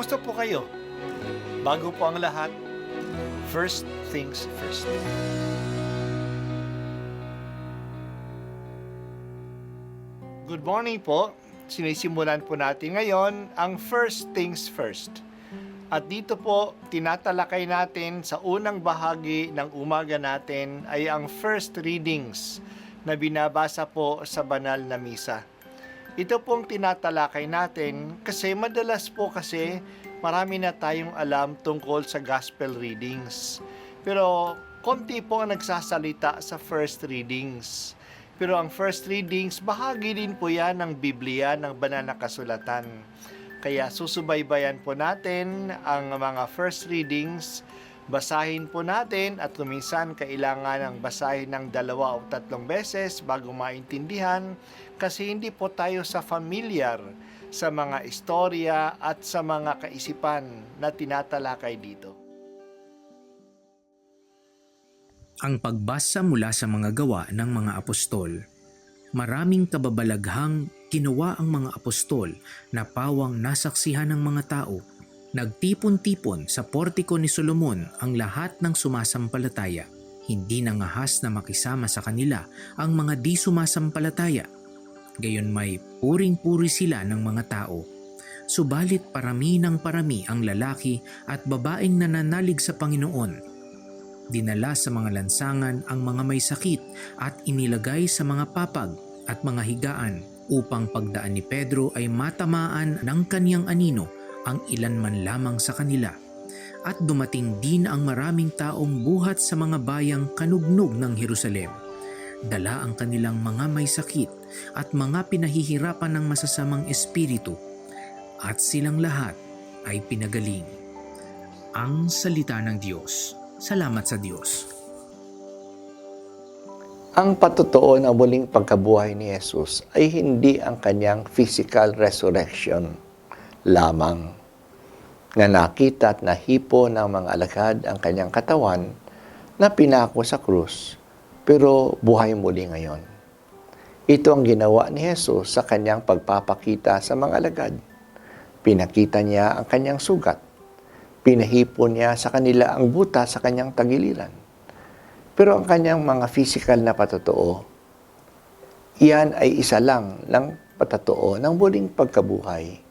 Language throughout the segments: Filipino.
Kumusta po kayo? Bago po ang lahat, first things first. Good morning po. Sinisimulan po natin ngayon ang first things first. At dito po, tinatalakay natin sa unang bahagi ng umaga natin ay ang first readings na binabasa po sa banal na misa. Ito pong tinatalakay natin kasi madalas po kasi marami na tayong alam tungkol sa gospel readings. Pero konti po ang nagsasalita sa first readings. Pero ang first readings, bahagi din po yan ng Biblia, ng banal na kasulatan. Kaya susubaybayan po natin ang mga first readings, basahin po natin at kuminsan kailangan ng basahin ng 2 o 3 beses bago maintindihan kasi hindi po tayo familiar sa mga istorya at sa mga kaisipan na tinatalakay dito. Ang pagbasa mula sa mga gawa ng mga apostol. Maraming kababalaghang ginawa ang mga apostol na pawang nasaksihan ng mga tao. Nagtipon-tipon sa portiko ni Solomon ang lahat ng sumasampalataya. Hindi nangahas na makisama sa kanila ang mga di sumasampalataya. Gayon may puring-puri sila ng mga tao. Subalit parami ng parami ang lalaki at babaeng nananalig sa Panginoon. Dinala sa mga lansangan ang mga may sakit at inilagay sa mga papag at mga higaan upang pagdaan ni Pedro ay matamaan ng kaniyang anino ang ilan man lamang sa kanila. At dumating din ang maraming taong buhat sa mga bayang kanugnog ng Jerusalem. Dala ang kanilang mga may sakit at mga pinahihirapan ng masasamang espiritu at silang lahat ay pinagaling. Ang salita ng Diyos. Salamat sa Diyos. Ang patotoo na muling pagkabuhay ni Jesus ay hindi ang kanyang physical resurrection lamang. Na nakita at nahipo ng mga alagad ang kanyang katawan na pinako sa krus, pero buhay muli ngayon. Ito ang ginawa ni Jesus sa kanyang pagpapakita sa mga alagad. Pinakita niya ang kanyang sugat. Pinahipon niya sa kanila ang buta sa kanyang tagiliran. Pero ang kanyang mga physical na patotoo, iyan ay isa lang ng patotoo ng muling pagkabuhay.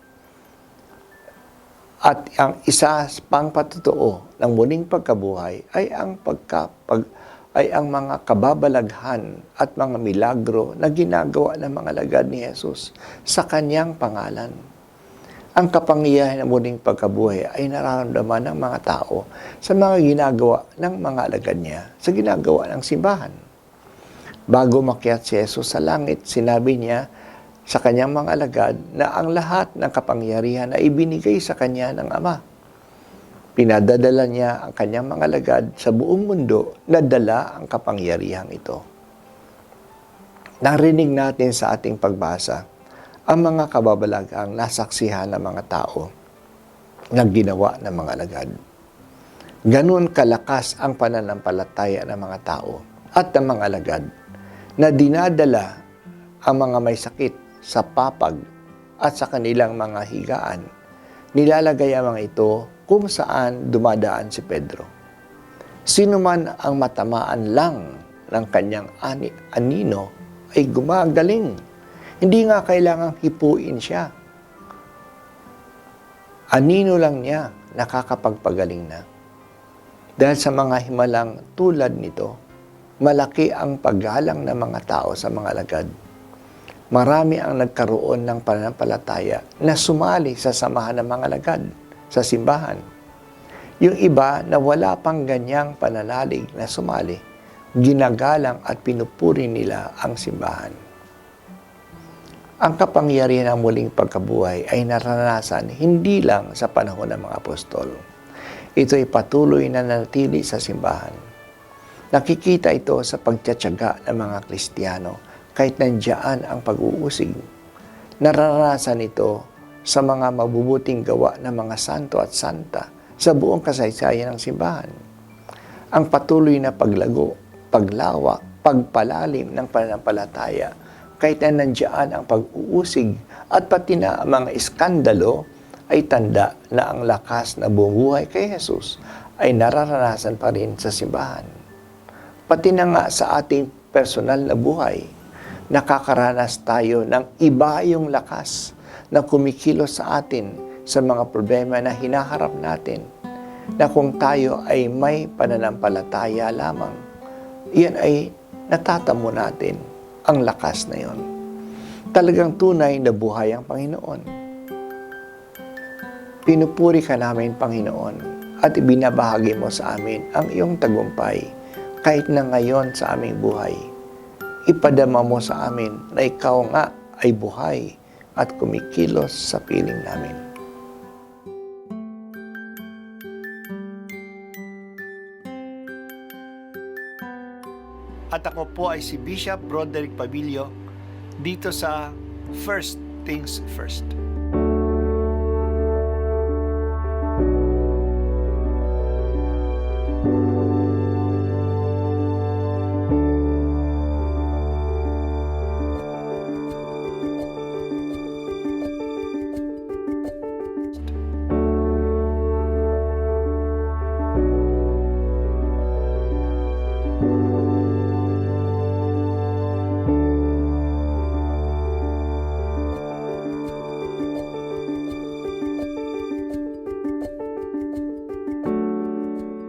At ang isa pang patotoo ng muling pagkabuhay ay ang mga kababalaghan at mga milagro na ginagawa ng mga alagad ni Jesus sa kanyang pangalan. Ang kapangyarihan ng muling pagkabuhay ay nararamdaman ng mga tao sa mga ginagawa ng mga alagad niya, sa ginagawa ng simbahan. Bago makyat si Jesus sa langit, sinabi niya sa kanyang mga alagad na ang lahat ng kapangyarihan ay ibinigay sa kanya ng Ama. Pinadadala niya ang kanyang mga alagad sa buong mundo na dala ang kapangyarihan ito. Narinig natin sa ating pagbasa ang mga kababalaghang nasaksihan ng mga tao na ginawa ng mga alagad. Ganun kalakas ang pananampalataya ng mga tao at ng mga alagad na dinadala ang mga may sakit sa papag at sa kanilang mga higaan. Nilalagay ang mga ito kung saan dumadaan si Pedro. Sino man ang matamaan lang ng kanyang anino ay gumagaling. Hindi nga kailangang hipuin siya. Anino lang niya, nakakapagpagaling na. Dahil sa mga himalang tulad nito, malaki ang paggalang ng mga tao sa mga alagad. Marami ang nagkaroon ng pananampalataya na sumali sa samahan ng mga alagad sa simbahan. Yung iba na wala pang ganyang pananalig na sumali, ginagalang at pinupuri nila ang simbahan. Ang kapangyarihan ng muling pagkabuhay ay naranasan hindi lang sa panahon ng mga apostol. Ito ay patuloy na nanatili sa simbahan. Nakikita ito sa pagtiyatsaga ng mga Kristiyano kahit nandiyan ang pag-uusig. Naranasan ito sa mga mabubuting gawa ng mga santo at santa sa buong kasaysayan ng simbahan. Ang patuloy na paglago, paglawak, pagpalalim ng pananampalataya kahit na nandiyan ang pag-uusig at pati na ang mga iskandalo ay tanda na ang lakas na bumubuhay kay Jesus ay nararanasan pa rin sa simbahan. Pati na nga sa ating personal na buhay, nakakaranas tayo ng iba yung lakas na kumikilos sa atin sa mga problema na hinaharap natin, na kung tayo ay may pananampalataya lamang, iyan ay natatamo natin ang lakas na yon. Talagang tunay na buhay ang Panginoon. Pinupuri ka namin, Panginoon, at ibinabahagi mo sa amin ang iyong tagumpay kahit na ngayon sa aming buhay. Ipadama mo sa amin na ikaw nga ay buhay at kumikilos sa piling namin. At ako po ay si Bishop Broderick Pabilio dito sa First Things First.